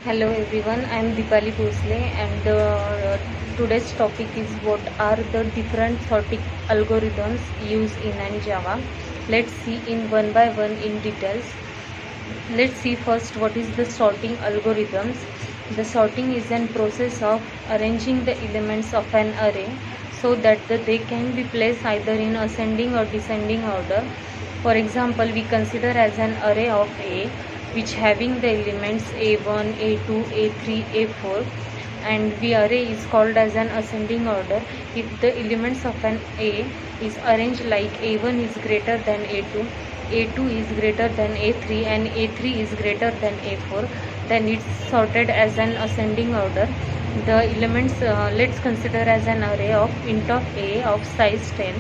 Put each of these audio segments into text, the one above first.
Hello everyone, I am Dipali Bhosle and today's topic is what are the different sorting algorithms used in an Java. Let's see in one by one in details. Let's see first what is the sorting algorithms. The sorting is an process of arranging the elements of an array so that they can be placed either in ascending or descending order. For example, we consider as an array of A which having the elements A1, A2, A3, A4, and the array is called as an ascending order if the elements of an A is arranged like A1 is greater than A2, A2 is greater than A3 and A3 is greater than A4, then it's sorted as an ascending order. The elements, let's consider as an array of int of A of size 10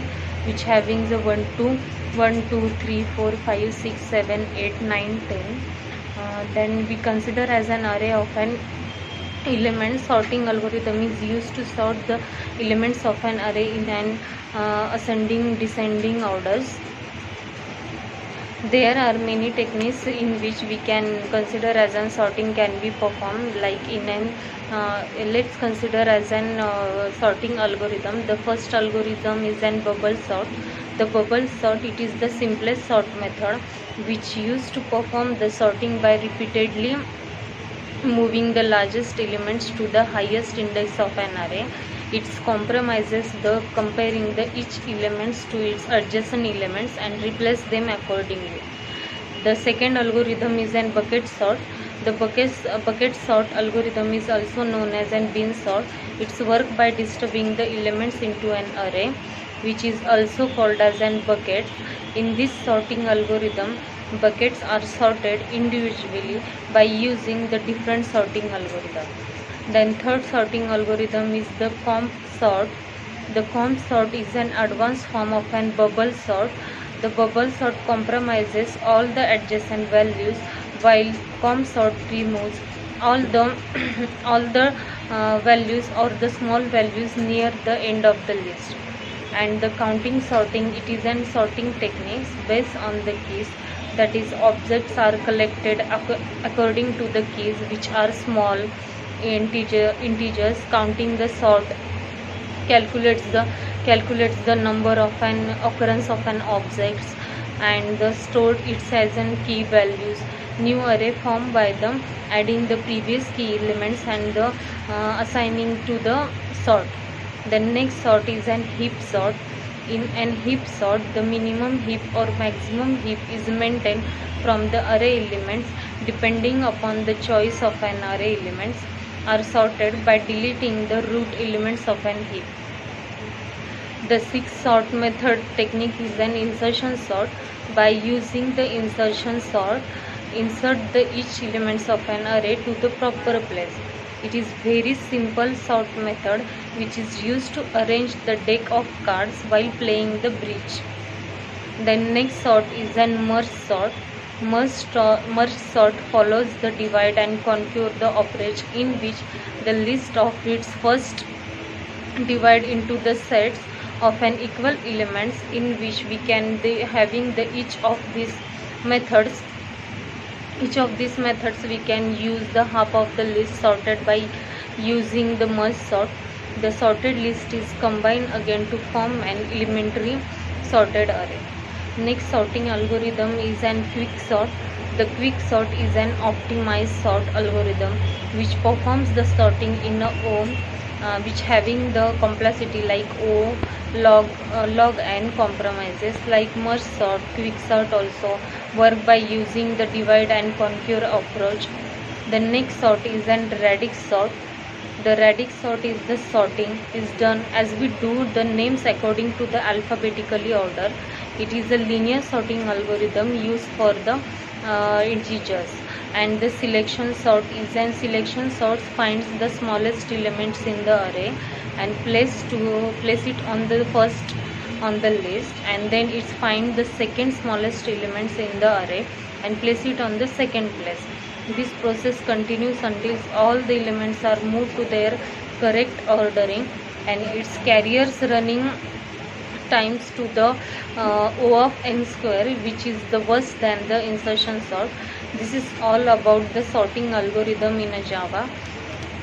which having the 1 2 3 4 5 6 7 8 9 10. Then we consider as an array of an element. Sorting algorithm is used to sort the elements of an array in an ascending descending orders. There are many techniques in which we can consider as an sorting can be performed, like in an let's consider as an sorting algorithm. The first algorithm is an bubble sort. The bubble sort, it is the simplest sort method which used to perform the sorting by repeatedly moving the largest elements to the highest index of an array. It compromises the comparing the each elements to its adjacent elements and replace them accordingly. The second algorithm is an bucket sort. The bucket sort algorithm is also known as an bin sort. It's work by disturbing the elements into an array, which is also called as an bucket. In this sorting algorithm, buckets are sorted individually by using the different sorting algorithm. Then third sorting algorithm is the comp sort. The comp sort is an advanced form of an bubble sort. The bubble sort compromises all the adjacent values, while comp sort removes all the values or the small values near the end of the list. And the counting sorting, it is an sorting techniques based on the keys, that is objects are collected according to the keys which are small integers. Counting the sort calculates the number of an occurrence of an objects, and the stored it as an key values. New array formed by them adding the previous key elements and the assigning to the sort. The next sort is an heap sort. In an heap sort, the minimum heap or maximum heap is maintained from the array elements depending upon the choice of an array elements are sorted by deleting the root elements of an heap. The sixth sort method technique is an insertion sort. By using the insertion sort, insert the each elements of an array to the proper place. It is very simple sort method which is used to arrange the deck of cards while playing the bridge. The next sort is an merge sort. Merge sort follows the divide and conquer the operation, in which the list of its first divide into the sets of an equal elements, in which we can having the each of these methods we can use the half of the list sorted by using the merge sort. The sorted list is combined again to form an elementary sorted array. Next sorting algorithm is an quick sort. The quick sort is an optimized sort algorithm which performs the sorting in a O, which having the complexity like O, log n compromises. Like merge sort, quick sort also work by using the divide and conquer approach. The next sort is an radix sort. The radix sort is the sorting is done as we do the names according to the alphabetically order. It is a linear sorting algorithm used for the integers. And the selection sort is an selection sort finds the smallest elements in the array and place it on the first on the list, and then it find the second smallest elements in the array and place it on the second place. This process continues until all the elements are moved to their correct ordering, and its carriers running times to the O of n square, which is the worse than the insertion sort. This is all about the sorting algorithm in a Java.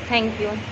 Thank you.